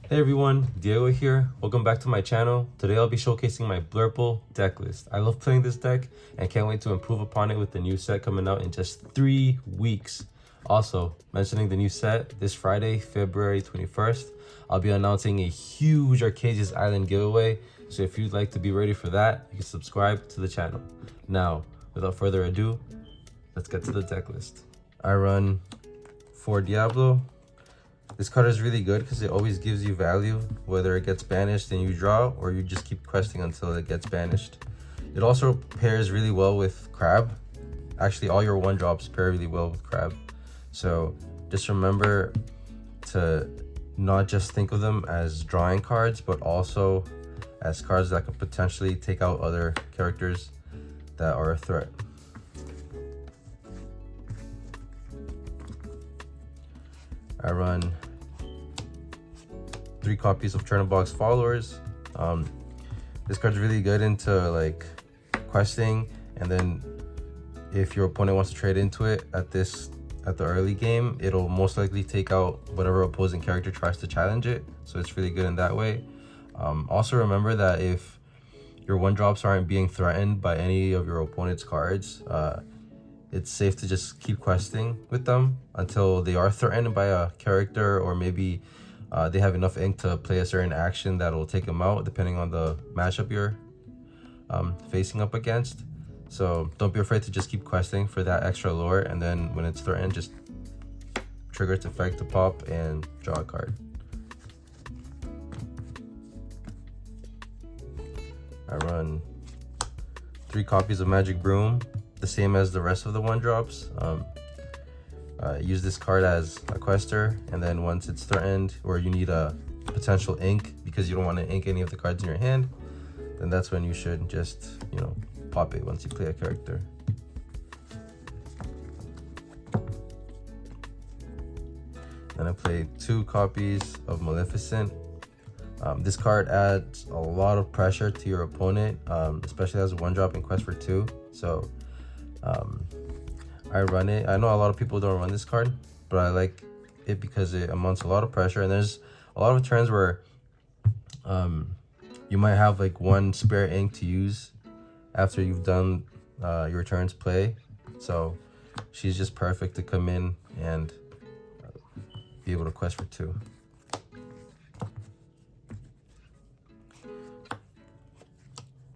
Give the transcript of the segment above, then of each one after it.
Hey everyone, Diego here. Welcome back to my channel. Today I'll be showcasing my Blurple deck list. I love playing this deck and can't wait to improve upon it with the new set coming out in just 3 weeks. Also, mentioning the new set, this Friday, February 21st, I'll be announcing a huge Arcadia's Island giveaway. So if you'd like to be ready for that, you can subscribe to the channel. Now, without further ado, let's get to the deck list. I run 4 Diablo. This card is really good because it always gives you value, whether it gets banished and you draw, or you just keep questing until it gets banished. It also pairs really well with Crab. Actually, all your 1-drops pair really well with Crab. So just remember to not just think of them as drawing cards, but also as cards that could potentially take out other characters that are a threat. I run 3 copies of Chillhop Followers. This card's really good into like questing, and then if your opponent wants to trade into it at the early game, it'll most likely take out whatever opposing character tries to challenge it. So it's really good in that way. Also remember that if your 1-drops aren't being threatened by any of your opponent's cards, it's safe to just keep questing with them until they are threatened by a character, or maybe they have enough ink to play a certain action that will take them out, depending on the matchup you're facing up against. So don't be afraid to just keep questing for that extra lore, and then when it's threatened, just trigger its effect to pop and draw a card. I run 3 copies of Magic Broom, the same as the rest of the 1-drops. Use this card as a quester, and then once it's threatened or you need a potential ink because you don't want to ink any of the cards in your hand, then that's when you should just, pop it once you play a character. Then I play 2 copies of Maleficent. This card adds a lot of pressure to your opponent, especially as a 1-drop in Quest for 2. So I run it. I know a lot of people don't run this card, but I like it because it amounts a lot of pressure, and there's a lot of turns where you might have like 1 spare ink to use after you've done your turn's play. So she's just perfect to come in and be able to quest for 2.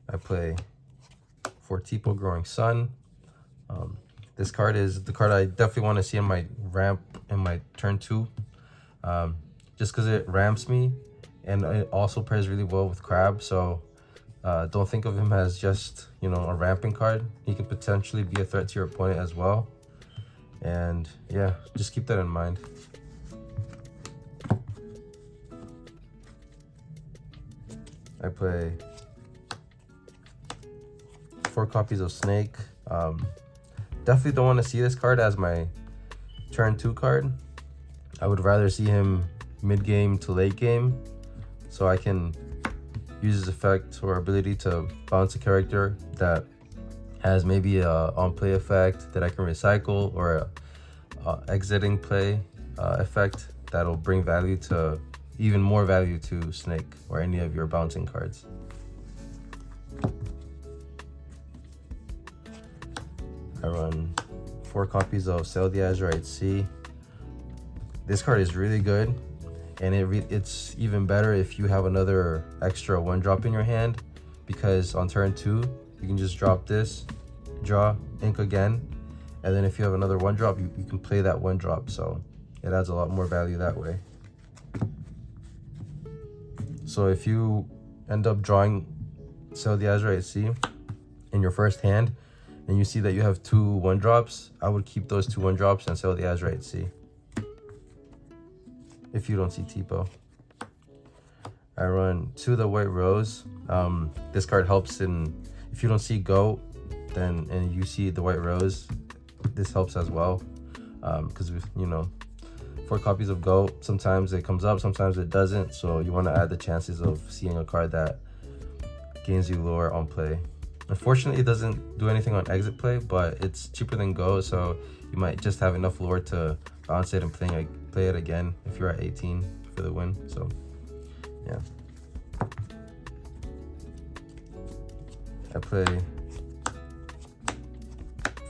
I play 4 Tipo Growing Sun. This card is the card I definitely want to see in my ramp in my turn 2, just because it ramps me, and it also pairs really well with Crab. So don't think of him as just a ramping card. He could potentially be a threat to your opponent as well, and yeah, just keep that in mind. I play 4 copies of Snake. Definitely don't want to see this card as my turn 2 card. I would rather see him mid-game to late game, so I can use his effect or ability to bounce a character that has maybe a on-play effect that I can recycle, or a exiting play effect that'll bring value to, even more value to Snake or any of your bouncing cards. I run 4 copies of Sail the Azurite Sea. This card is really good, and it's even better if you have another extra 1-drop in your hand, because on turn 2 you can just drop this, draw, ink again, and then if you have another 1-drop, you can play that 1-drop. So it adds a lot more value that way. So if you end up drawing Sail the Azurite Sea in your first hand, and you see that you have 2 1-drops, I would keep those 2 1-drops and sell the Azurite Sea if you don't see Tipo. I run 2 the White Rose. This card helps in, if you don't see Goat, then and you see the White Rose, this helps as well, because 4 copies of Goat, sometimes it comes up, sometimes it doesn't, so you want to add the chances of seeing a card that gains you lore on play. Unfortunately, it doesn't do anything on exit play, but it's cheaper than Go, so you might just have enough lore to bounce it and play it again if you're at 18 for the win. So Yeah. I play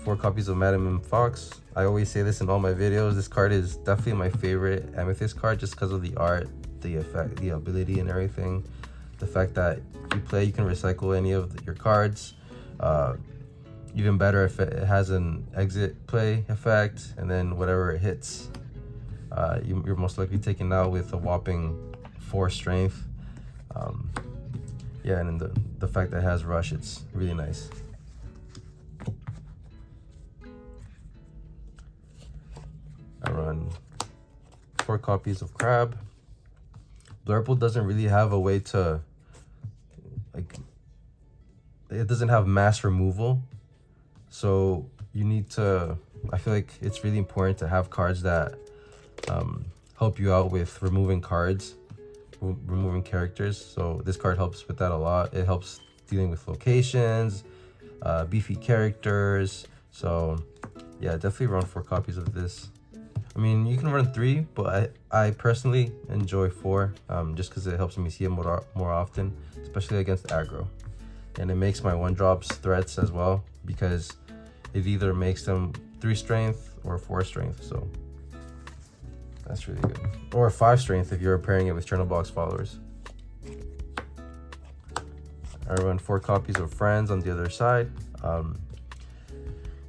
4 copies of Madam M Fox. I always say this in all my videos. This card is definitely my favorite Amethyst card just because of the art, the effect, the ability, and everything. The fact that you can recycle any of your cards. Even better if it has an exit play effect, and then whatever it hits, you're most likely taken out with a whopping 4 strength. Yeah, and the fact that it has rush, it's really nice. I run 4 copies of Crab. Blurple doesn't really have a way to, like, it doesn't have mass removal. So you need to, I feel like it's really important to have cards that help you out with removing cards, removing characters. So this card helps with that a lot. It helps dealing with locations, beefy characters. So yeah, definitely run 4 copies of this. I mean, you can run 3, but I personally enjoy 4, just because it helps me see it more often, especially against aggro. And it makes my 1-drops threats as well, because it either makes them 3 strength or 4 strength. So that's really good. Or 5 strength if you're pairing it with Chillhop followers. I run 4 copies of Friends on the other side.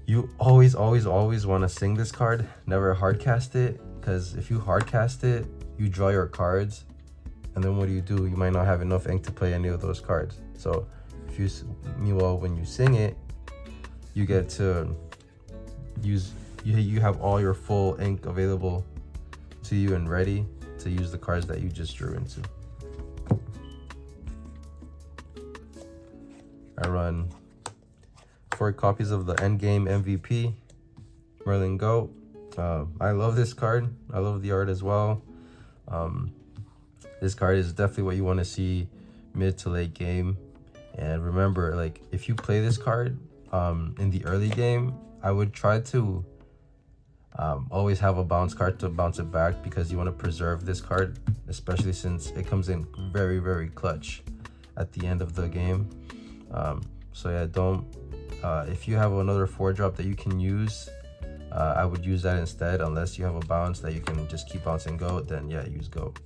You always want to sing this card. Never hard cast it, because if you hard cast it, you draw your cards, and then what do? You might not have enough ink to play any of those cards. So if you, meanwhile, when you sing it, you get to use, you have all your full ink available to you and ready to use the cards that you just drew into. I run 4 copies of the Endgame MVP, Merlin Goat. I love this card. I love the art as well. This card is definitely what you want to see mid to late game. And remember, like, if you play this card in the early game, I would try to always have a bounce card to bounce it back, because you want to preserve this card, especially since it comes in very, very clutch at the end of the game. So yeah, don't, if you have another 4-drop that you can use, I would use that instead. Unless you have a bounce that you can just keep bouncing Goat, then yeah, use Goat.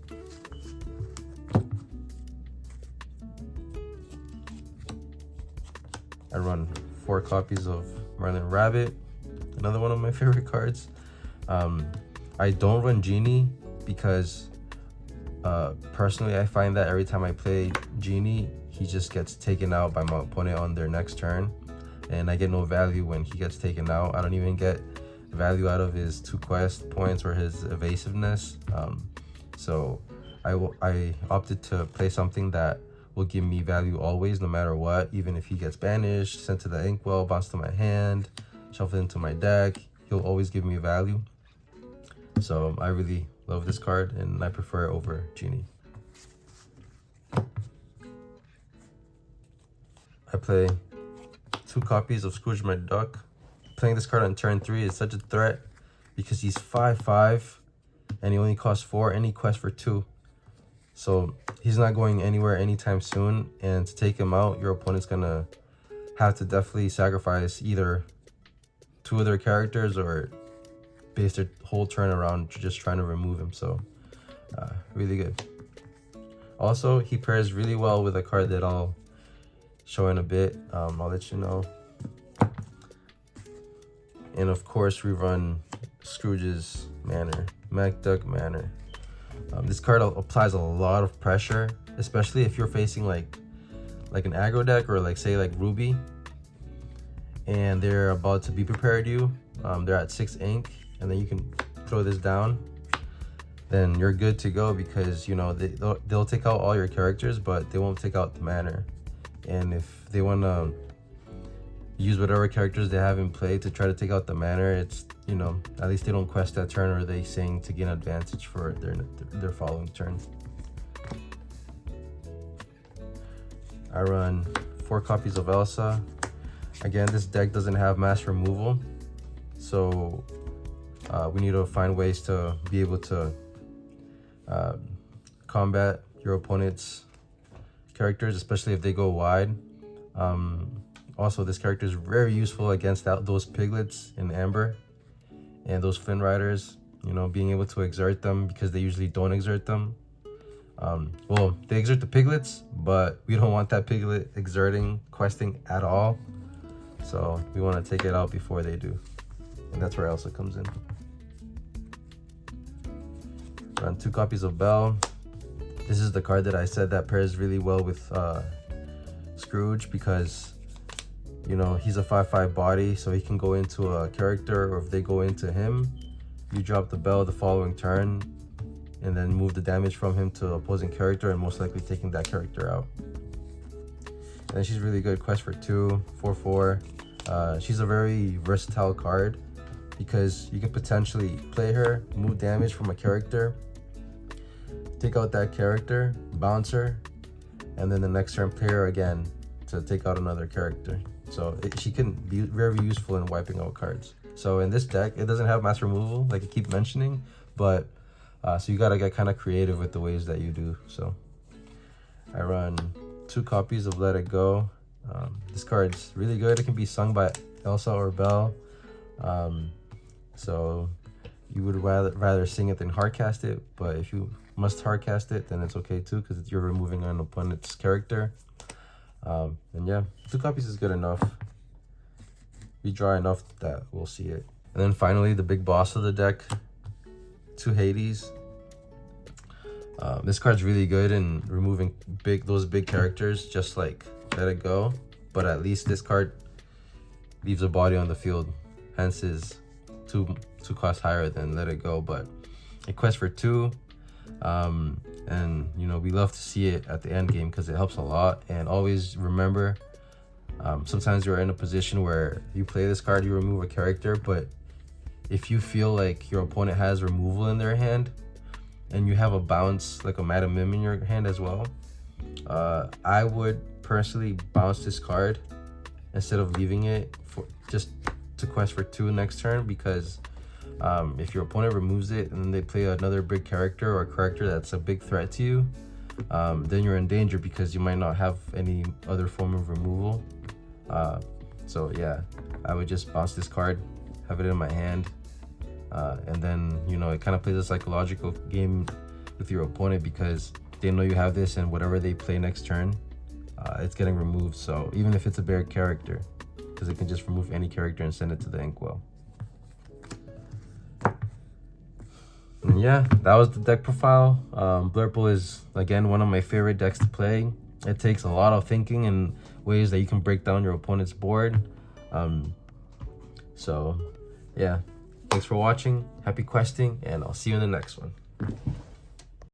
I run 4 copies of Merlin Rabbit, another one of my favorite cards. I don't run Genie because personally I find that every time I play Genie, he just gets taken out by my opponent on their next turn, and I get no value when he gets taken out. I don't even get value out of his 2 quest points or his evasiveness. So I opted to play something that will give me value always, no matter what. Even if he gets banished, sent to the inkwell, bounced to my hand, shuffled into my deck, he'll always give me value. So I really love this card, and I prefer it over Genie. I play 2 copies of Scrooge McDuck. Playing this card on turn 3 is such a threat because he's 5/5 and he only costs 4 and he quests for 2. So he's not going anywhere anytime soon, and to take him out, your opponent's gonna have to definitely sacrifice either 2 of their characters or base their whole turn around just trying to remove him. So really good. Also, he pairs really well with a card that I'll show in a bit. I'll let you know. And of course, we run Scrooge's Manor, MacDuck Manor. This card applies a lot of pressure, especially if you're facing like an aggro deck, or like say like Ruby, and they're about to be prepared you. They're at 6 ink, and then you can throw this down. Then you're good to go, because you know they'll take out all your characters, but they won't take out the Manor. And if they want to use whatever characters they have in play to try to take out the Manor, it's, you know, at least they don't quest that turn, or they sing to gain advantage for their following turn. I run 4 copies of Elsa. Again, this deck doesn't have mass removal, so we need to find ways to be able to combat your opponent's characters, especially if they go wide. Also, this character is very useful against those piglets in Amber and those Flynn Riders, you know, being able to exert them because they usually don't exert them. Well, they exert the piglets, but we don't want that piglet exerting questing at all. So we want to take it out before they do. And that's where Elsa comes in. Run 2 copies of Belle. This is the card that I said that pairs really well with Scrooge because, you know, he's a 5/5 body, so he can go into a character, or if they go into him, you drop the Belle the following turn and then move the damage from him to opposing character and most likely taking that character out. And she's really good. Quest for 2, 4/4. She's a very versatile card because you can potentially play her, move damage from a character, take out that character, bounce her, and then the next turn play her again to take out another character. So she can be very useful in wiping out cards. So in this deck, it doesn't have mass removal like I keep mentioning, but so you gotta get kind of creative with the ways that you do. So I run 2 copies of Let It Go. This card's really good. It can be sung by Elsa or Belle. So you would rather sing it than hardcast it, but if you must hardcast it, then it's okay too, because you're removing an opponent's character. And yeah, 2 copies is good enough. We draw enough that we'll see it. And then finally, the big boss of the deck, 2 Hades. This card's really good in removing those big characters, just like Let It Go, but at least this card leaves a body on the field, hence is 2 costs higher than Let It Go. But it quests for 2, and you know, we love to see it at the end game because it helps a lot. And always remember, sometimes you're in a position where you play this card, you remove a character, but if you feel like your opponent has removal in their hand and you have a bounce like a Madam Mim in your hand as well, I would personally bounce this card instead of leaving it for just to quest for 2 next turn, because if your opponent removes it and then they play another big character or a character that's a big threat to you, then you're in danger because you might not have any other form of removal. So yeah, I would just bounce this card, have it in my hand, and then, you know, it kind of plays a psychological game with your opponent because they know you have this, and whatever they play next turn, it's getting removed. So even if it's a bear character, because it can just remove any character and send it to the inkwell. And yeah, that was the deck profile. Blurple is, again, one of my favorite decks to play. It takes a lot of thinking and ways that you can break down your opponent's board. So yeah, thanks for watching, happy questing, and I'll see you in the next one.